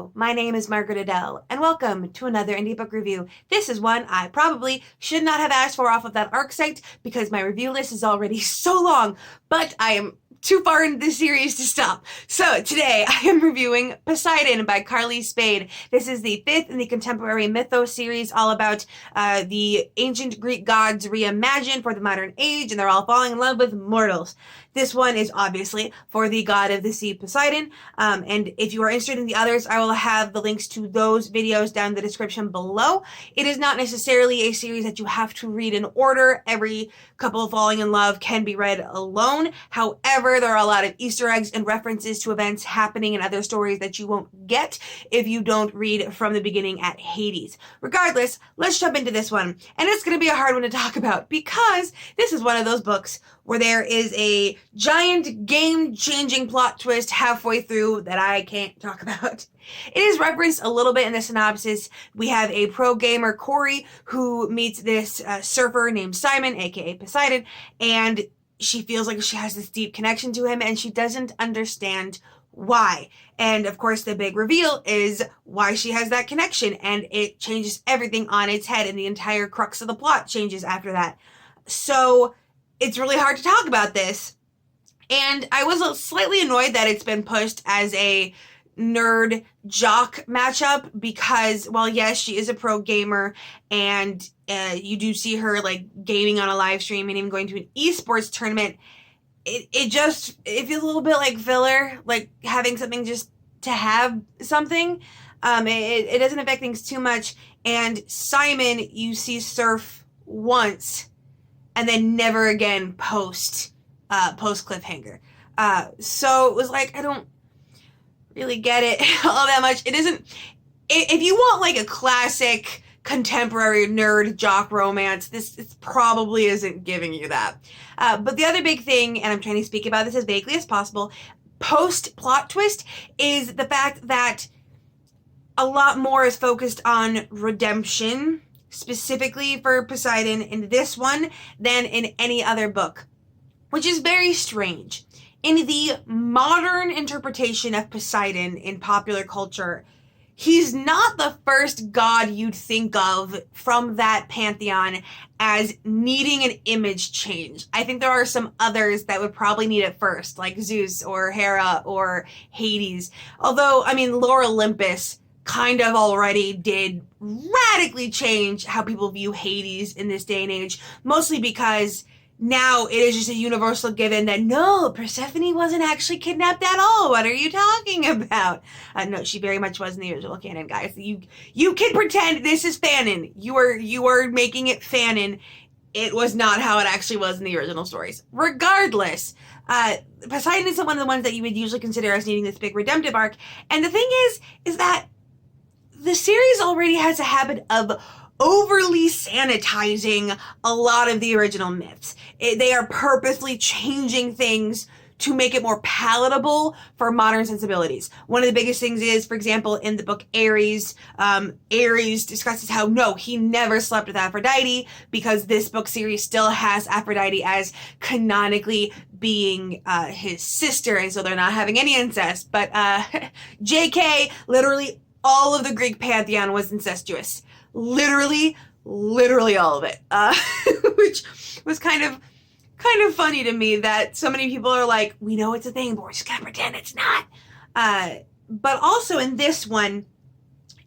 Hello, my name is Margaret Adele, and welcome to another indie book review. This is one I probably should not have asked for off of that ARC site because my review list is already so long, but I am too far into the series to stop. So today I am reviewing Poseidon by Carly Spade. This is the fifth in the Contemporary Mythos series, all about the ancient Greek gods reimagined for the modern age, and they're all falling in love with mortals. This one is obviously for the god of the sea, Poseidon, and if you are interested in the others, I will have the links to those videos down in the description below. It is not necessarily a series that you have to read in order. Every couple falling in love can be read alone. However, there are a lot of Easter eggs and references to events happening in other stories that you won't get if you don't read from the beginning at Hades. Regardless, let's jump into this one. And it's going to be a hard one to talk about because this is one of those books where there is a giant game-changing plot twist halfway through that I can't talk about. It is referenced a little bit in the synopsis. We have a pro gamer, Corey, who meets this surfer named Simon, aka Poseidon, and she feels like she has this deep connection to him, and she doesn't understand why. And of course, the big reveal is why she has that connection, and it changes everything on its head, and the entire crux of the plot changes after that. So it's really hard to talk about this. And I was slightly annoyed that it's been pushed as a nerd jock matchup because, while yes, she is a pro gamer and you do see her like gaming on a live stream and even going to an esports tournament, it feels a little bit like filler, like having something just to have something. It doesn't affect things too much. And Simon, you see surf once and then never again post cliffhanger. So it was like, I don't really get it all that much. It isn't, if you want like a classic contemporary nerd jock romance, this probably isn't giving you that. But the other big thing, and I'm trying to speak about this as vaguely as possible, post-plot twist, is the fact that a lot more is focused on redemption, specifically for Poseidon in this one, than in any other book, which is very strange. In the modern interpretation of Poseidon in popular culture, he's not the first god you'd think of from that pantheon as needing an image change. I think there are some others that would probably need it first, like Zeus or Hera or Hades. Although, I mean, Lore Olympus kind of already did radically change how people view Hades in this day and age, mostly because now it is just a universal given that no, Persephone wasn't actually kidnapped at all. What are you talking about? No, she very much was in the original canon, guys. You can pretend this is fanon. You are making it fanon. It was not how it actually was in the original stories. Regardless, Poseidon is one of the ones that you would usually consider as needing this big redemptive arc. And the thing is that the series already has a habit of overly sanitizing a lot of the original myths. They are purposely changing things to make it more palatable for modern sensibilities. One of the biggest things is, for example, in the book Ares, Ares discusses how, no, he never slept with Aphrodite because this book series still has Aphrodite as canonically being his sister, and so they're not having any incest. But JK, literally all of the Greek pantheon was incestuous. Literally all of it, which was kind of funny to me that so many people are like, we know it's a thing, but we're just gonna pretend it's not. But also in this one,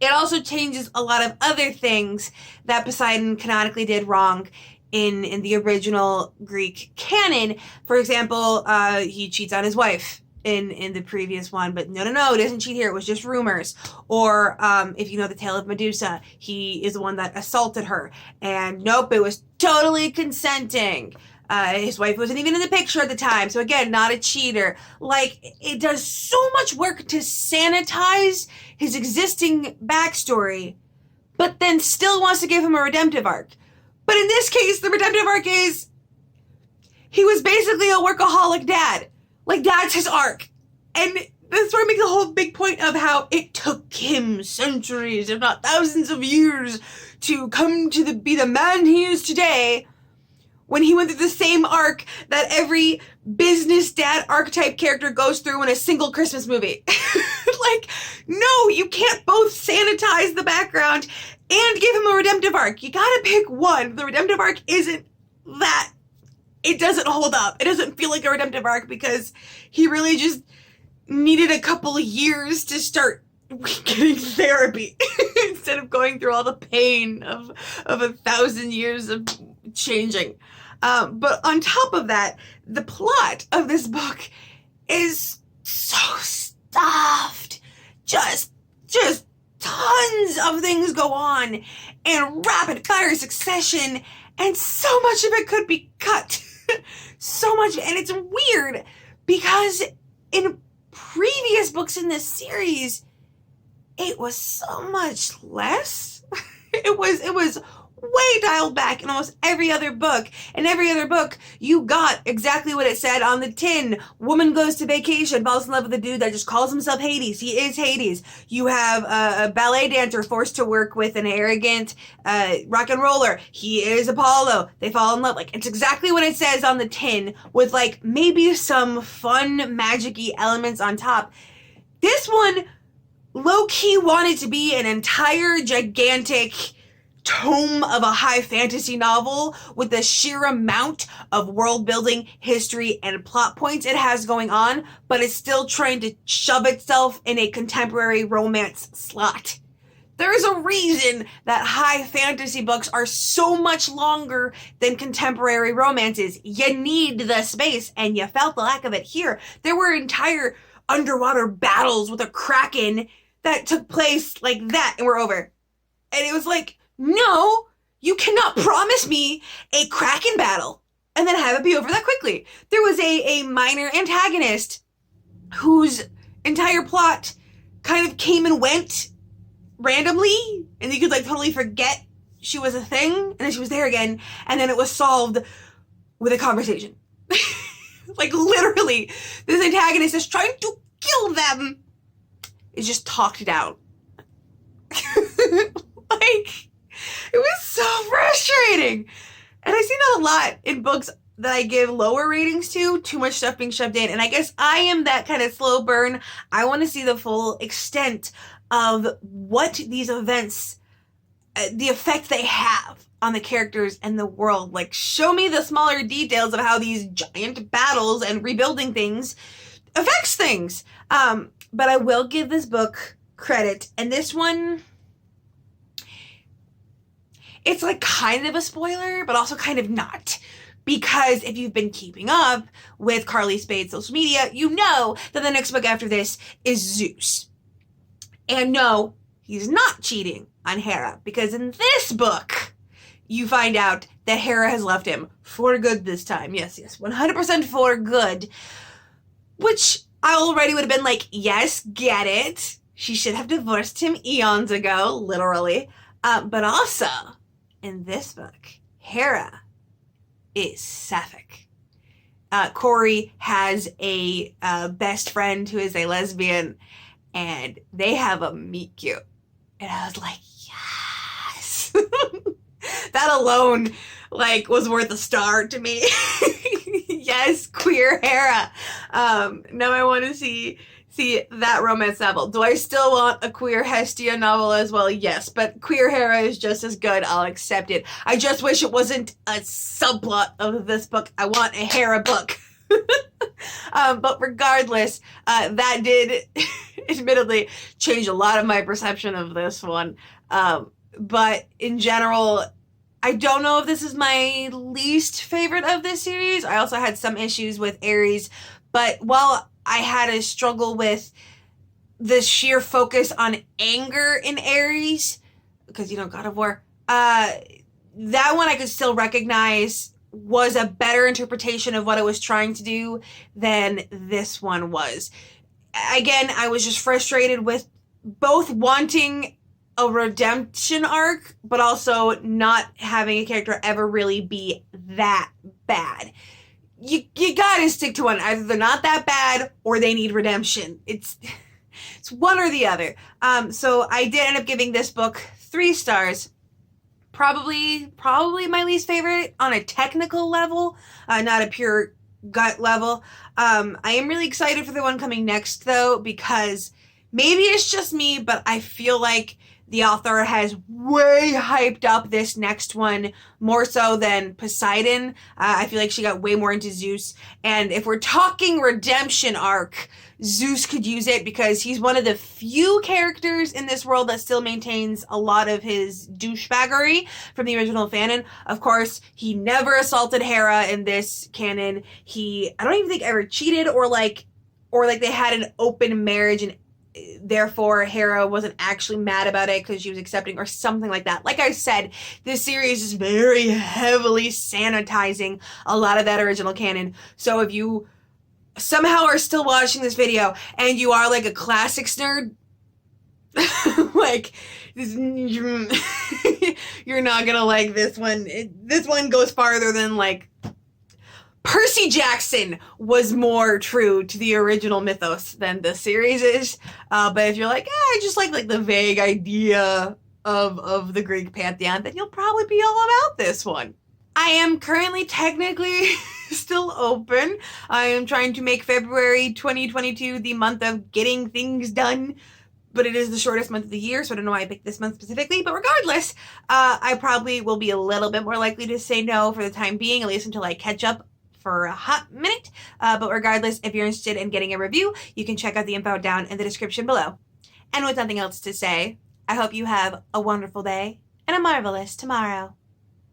it also changes a lot of other things that Poseidon canonically did wrong in the original Greek canon. For example, he cheats on his wife in the previous one, but no, he doesn't cheat here. It was just rumors. Or if you know the tale of Medusa, he is the one that assaulted her, and nope, it was totally consenting. His wife wasn't even in the picture at the time, so again, not a cheater. Like, it does so much work to sanitize his existing backstory, but then still wants to give him a redemptive arc. But in this case, the redemptive arc is he was basically a workaholic dad. Like, that's his arc. And that's where I make the whole big point of how it took him centuries, if not thousands of years, to come to be the man he is today, when he went through the same arc that every business dad archetype character goes through in a single Christmas movie. Like, no, you can't both sanitize the background and give him a redemptive arc. You gotta pick one. The redemptive arc isn't that. It doesn't hold up. It doesn't feel like a redemptive arc because he really just needed a couple of years to start getting therapy instead of going through all the pain of 1,000 years of changing. But on top of that, the plot of this book is so stuffed. Just tons of things go on in rapid fire succession, and so much of it could be cut. So much, and it's weird because in previous books in this series, it was so much less. It was way dialed back in almost every other book. In every other book, you got exactly what it said on the tin. Woman goes to vacation, falls in love with a dude that just calls himself Hades. He is Hades. You have a ballet dancer forced to work with an arrogant rock and roller. He is Apollo. They fall in love. Like, it's exactly what it says on the tin with, like, maybe some fun magic-y elements on top. This one low-key wanted to be an entire gigantic tome of a high fantasy novel with the sheer amount of world building, history, and plot points it has going on, but it's still trying to shove itself in a contemporary romance slot. There's a reason that high fantasy books are so much longer than contemporary romances. You need the space, and you felt the lack of it here. There were entire underwater battles with a kraken that took place like that and were over. And it was like, no, you cannot promise me a Kraken battle and then have it be over that quickly. There was a minor antagonist whose entire plot kind of came and went randomly, and you could like totally forget she was a thing, and then she was there again, and then it was solved with a conversation. Like, literally, this antagonist is trying to kill them. It's just talked down. Like, it was so frustrating. And I see that a lot in books that I give lower ratings to, too much stuff being shoved in. And I guess I am that kind of slow burn. I want to see the full extent of what these events, the effect they have on the characters and the world. Like, show me the smaller details of how these giant battles and rebuilding things affects things. But I will give this book credit. And this one, it's like kind of a spoiler, but also kind of not. Because if you've been keeping up with Carly Spade's social media, you know that the next book after this is Zeus. And no, he's not cheating on Hera. Because in this book, you find out that Hera has left him for good this time. Yes, 100% for good. Which I already would have been like, yes, get it. She should have divorced him eons ago, literally. But also, in this book, Hera is sapphic. Corey has a best friend who is a lesbian, and they have a meet cute. And I was like, yes. That alone, like, was worth a star to me. Yes, queer Hera. Now I want to see that romance novel. Do I still want a queer Hestia novel as well? Yes, but queer Hera is just as good. I'll accept it. I just wish it wasn't a subplot of this book. I want a Hera book. But regardless, that did admittedly change a lot of my perception of this one. But in general, I don't know if this is my least favorite of this series. I also had some issues with Ares, but while I had a struggle with the sheer focus on anger in Ares, because, you know, God of War, that one I could still recognize was a better interpretation of what it was trying to do than this one was. Again, I was just frustrated with both wanting a redemption arc, but also not having a character ever really be that bad. You gotta stick to one. Either they're not that bad or they need redemption. It's one or the other. So I did end up giving this book 3 stars. Probably my least favorite on a technical level, not a pure gut level. I am really excited for the one coming next, though, because Maybe it's just me, but I feel like the author has way hyped up this next one more so than Poseidon. I feel like she got way more into Zeus. And if we're talking redemption arc, Zeus could use it because he's one of the few characters in this world that still maintains a lot of his douchebaggery from the original canon. Of course, he never assaulted Hera in this canon. I don't even think ever cheated or they had an open marriage and therefore Hera wasn't actually mad about it because she was accepting or something like that. Like I said, this series is very heavily sanitizing a lot of that original canon. So if you somehow are still watching this video and you are like a classics nerd, like you're not gonna like this one. This one goes farther than like Percy Jackson was more true to the original mythos than the series is. But if you're like, I just like the vague idea of the Greek pantheon, then you'll probably be all about this one. I am currently technically still open. I am trying to make February 2022 the month of getting things done, but it is the shortest month of the year, so I don't know why I picked this month specifically. But regardless, I probably will be a little bit more likely to say no for the time being, at least until I catch up for a hot minute. But regardless, if you're interested in getting a review, you can check out the info down in the description below. And with nothing else to say, I hope you have a wonderful day and a marvelous tomorrow.